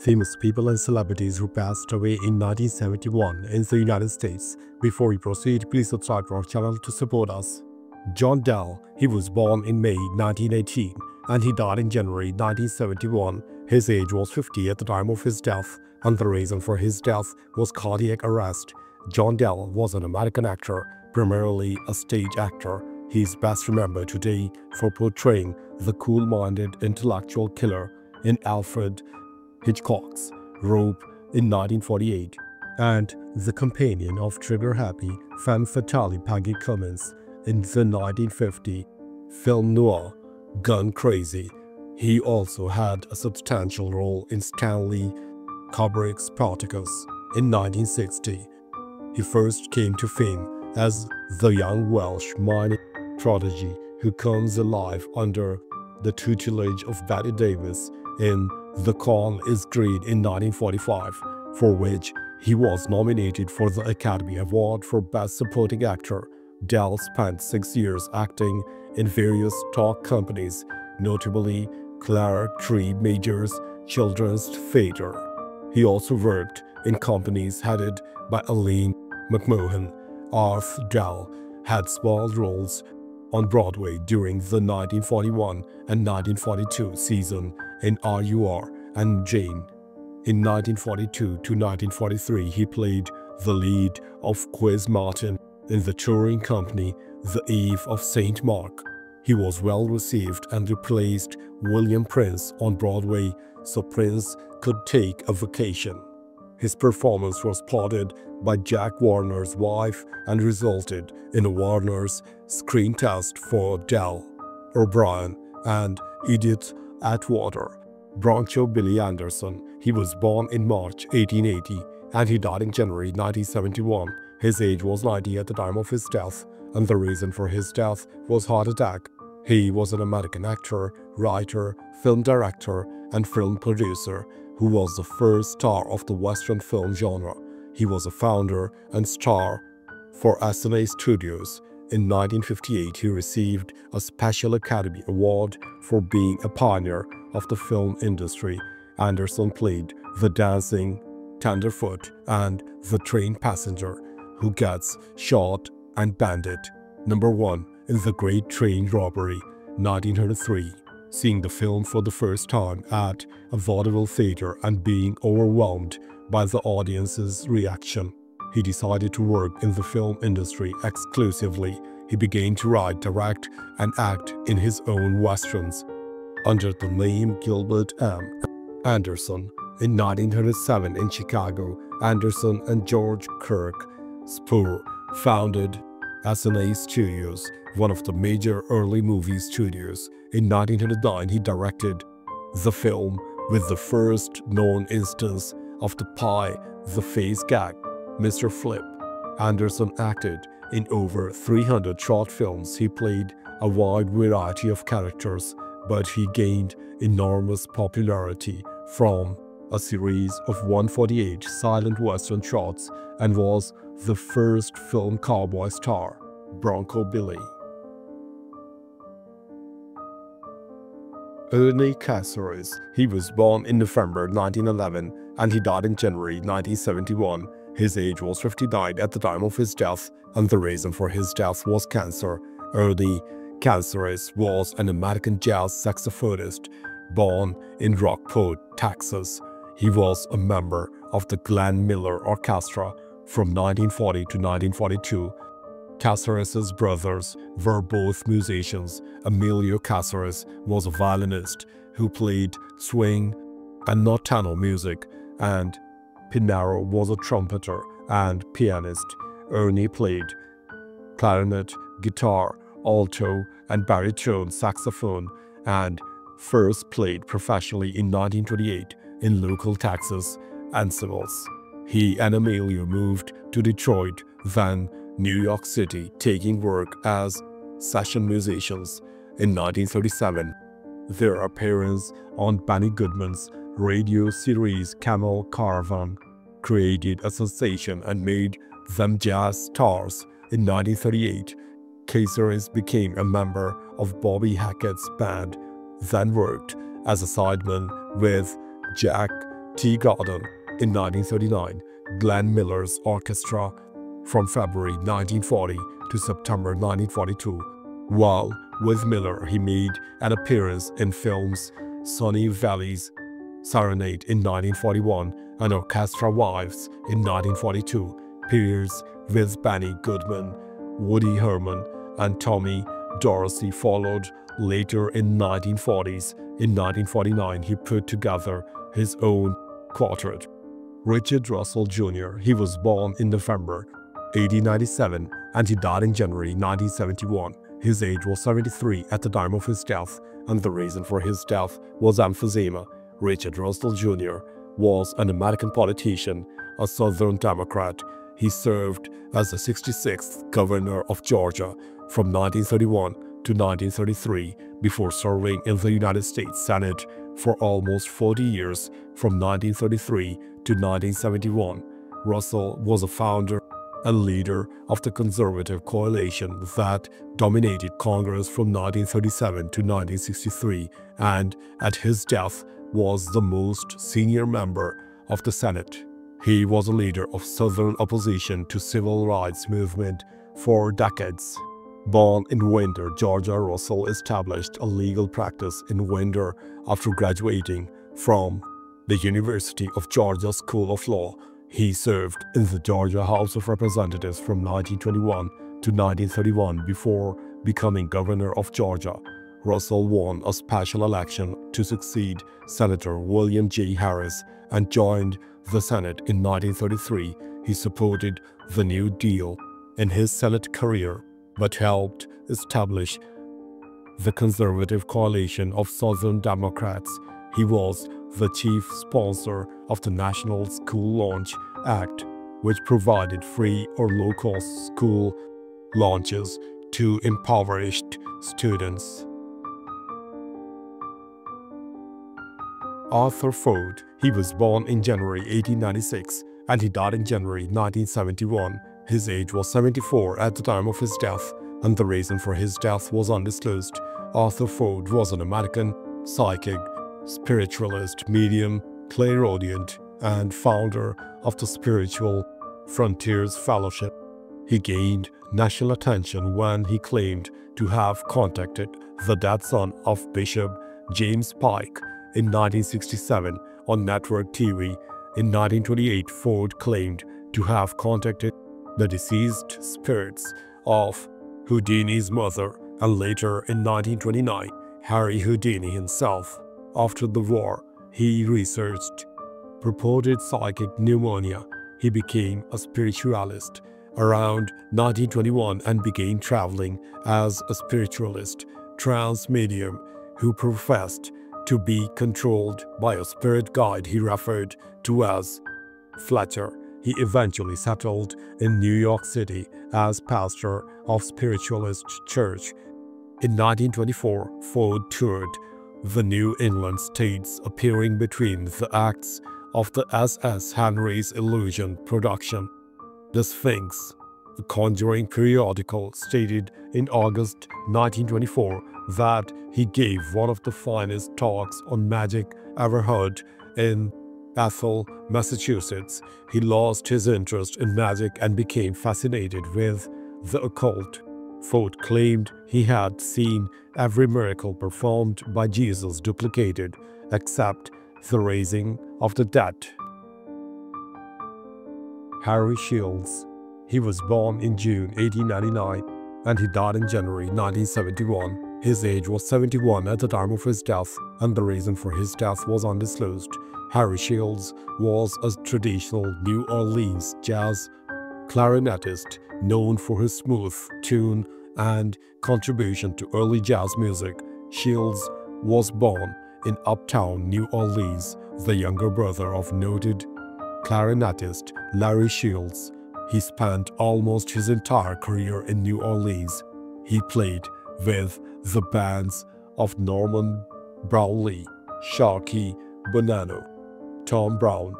famous people and celebrities who passed away in 1971 in the United States. Before we proceed, please subscribe to our channel to support us. John Dell, he was born in May 1918 and he died in January 1971. His age was 50 at the time of his death, and the reason for his death was cardiac arrest. John Dell was an American actor, primarily a stage actor. He is best remembered today for portraying the cool-minded intellectual killer in Alfred Hitchcock's Rope in 1948 and the companion of trigger-happy femme fatale Peggy Cummins in the 1950 film noir Gun Crazy. He also had a substantial role in Stanley Kubrick's Spartacus in 1960. He first came to fame as the young Welsh mining prodigy who comes alive under the tutelage of Bette Davis in The Corn is Greed in 1945, for which he was nominated for the Academy Award for Best Supporting Actor. Dell spent 6 years acting in various stock companies, notably Clara Tree Major's Children's Theatre. He also worked in companies headed by Elaine McMahon. Arth Dell had small roles on Broadway during the 1941 and 1942 season in R.U.R. and Jane. In 1942 to 1943, he played the lead of Quiz Martin in the touring company The Eve of St. Mark. He was well received and replaced William Prince on Broadway so Prince could take a vacation. His performance was plotted by Jack Warner's wife and resulted in a Warner's screen test for Dell, O'Brien, and Edith Atwater. Broncho Billy Anderson, he was born in March 1880 and he died in January 1971. His age was 90 at the time of his death, and the reason for his death was heart attack. He was an American actor, writer, film director, and film producer who was the first star of the Western film genre. He was a founder and star for SNA Studios. In 1958, he received a Special Academy Award for being a pioneer of the film industry. Anderson played the dancing tenderfoot and the train passenger who gets shot and bandit. Number 1 in The Great Train Robbery, 1903. Seeing the film for the first time at a vaudeville theater and being overwhelmed by the audience's reaction, he decided to work in the film industry exclusively. He began to write, direct, and act in his own westerns under the name Gilbert M. Anderson. In 1907 in Chicago, Anderson and George Kirk Spur founded SNA Studios, one of the major early movie studios. In 1909, he directed the film with the first known instance of the pie-the-face gag, Mr. Flip. Anderson acted in over 300 short films. He played a wide variety of characters, but he gained enormous popularity from a series of 148 silent western shorts and was the first film cowboy star, Bronco Billy. Ernie Caceres, he was born in November 1911 and he died in January 1971. His age was 59 at the time of his death, and the reason for his death was cancer. Ernie Caceres was an American jazz saxophonist born in Rockport, Texas. He was a member of the Glenn Miller Orchestra from 1940 to 1942. Caceres' brothers were both musicians. Emilio Caceres was a violinist who played swing and norteño music, and Pinero was a trumpeter and pianist. Ernie played clarinet, guitar, alto, and baritone saxophone, and first played professionally in 1928 in local Texas ensembles. He and Emilio moved to Detroit, then New York City, taking work as session musicians. In 1937, their appearance on Benny Goodman's radio series Camel Caravan created a sensation and made them jazz stars. In 1938, Caceres became a member of Bobby Hackett's band, then worked as a sideman with Jack Tea Garden in 1939, Glenn Miller's orchestra from February 1940 to September 1942. While with Miller, he made an appearance in films Sunny Valley's Serenade in 1941 and Orchestra Wives in 1942, periods with Benny Goodman, Woody Herman, and Tommy Dorsey followed later in 1940s. In 1949, he put together his own quartet. Richard Russell Jr. He was born in November 1897 and he died in January 1971. His age was 73 at the time of his death, and the reason for his death was emphysema. Richard Russell Jr. was an American politician, a Southern Democrat. He served as the 66th governor of Georgia from 1931 to 1933 before serving in the United States Senate for almost 40 years from 1933 to 1971. Russell was a founder and leader of the conservative coalition that dominated Congress from 1937 to 1963, and at his death was the most senior member of the Senate. He was a leader of Southern opposition to civil rights movement for decades. Born in Winder, Georgia, Russell established a legal practice in Winder after graduating from the University of Georgia School of Law. He served in the Georgia House of Representatives from 1921 to 1931 before becoming governor of Georgia. Russell won a special election to succeed Senator William J. Harris and joined the Senate in 1933. He supported the New Deal in his Senate career, but helped establish the conservative coalition of Southern Democrats. He was the chief sponsor of the National School Lunch Act, which provided free or low-cost school lunches to impoverished students. Arthur Ford. He was born in January 1896 and he died in January 1971. His age was 74 at the time of his death, and the reason for his death was undisclosed. Arthur Ford was an American psychic, spiritualist, medium, clairaudient, and founder of the Spiritual Frontiers Fellowship. He gained national attention when he claimed to have contacted the dead son of Bishop James Pike in 1967 on network TV. In 1928, Ford claimed to have contacted the deceased spirits of Houdini's mother, and later in 1929, Harry Houdini himself. After the war, he researched purported psychic pneumonia. He became a spiritualist around 1921 and began traveling as a spiritualist, trance medium who professed to be controlled by a spirit guide he referred to as Fletcher. He eventually settled in New York City as pastor of Spiritualist Church. In 1924, Ford toured the New England states, appearing between the acts of the S.S. Henry's Illusion production. The Sphinx, the Conjuring periodical, stated in August 1924 that he gave one of the finest talks on magic ever heard in Bethel, Massachusetts. He lost his interest in magic and became fascinated with the occult. Ford claimed he had seen every miracle performed by Jesus duplicated, except the raising of the dead. Harry Shields. He was born in June 1899 and he died in January 1971. His age was 71 at the time of his death, and the reason for his death was undisclosed. Harry Shields was a traditional New Orleans jazz clarinetist known for his smooth tune and contribution to early jazz music. Shields was born in uptown New Orleans, the younger brother of noted clarinetist Larry Shields. He spent almost his entire career in New Orleans. He played with the bands of Norman Brownlee, Sharkey Bonanno, Tom Brown,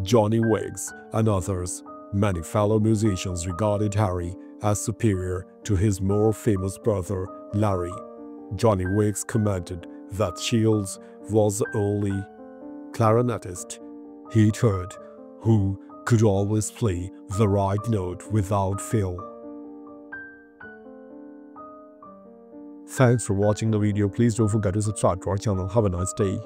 Johnny Wiggs, and others. Many fellow musicians regarded Harry as superior to his more famous brother, Larry. Johnny Wiggs commented that Shields was the only clarinetist He third, who could always play the right note without fail. Thanks for watching the video. Please don't forget to subscribe to our channel. Have a nice day.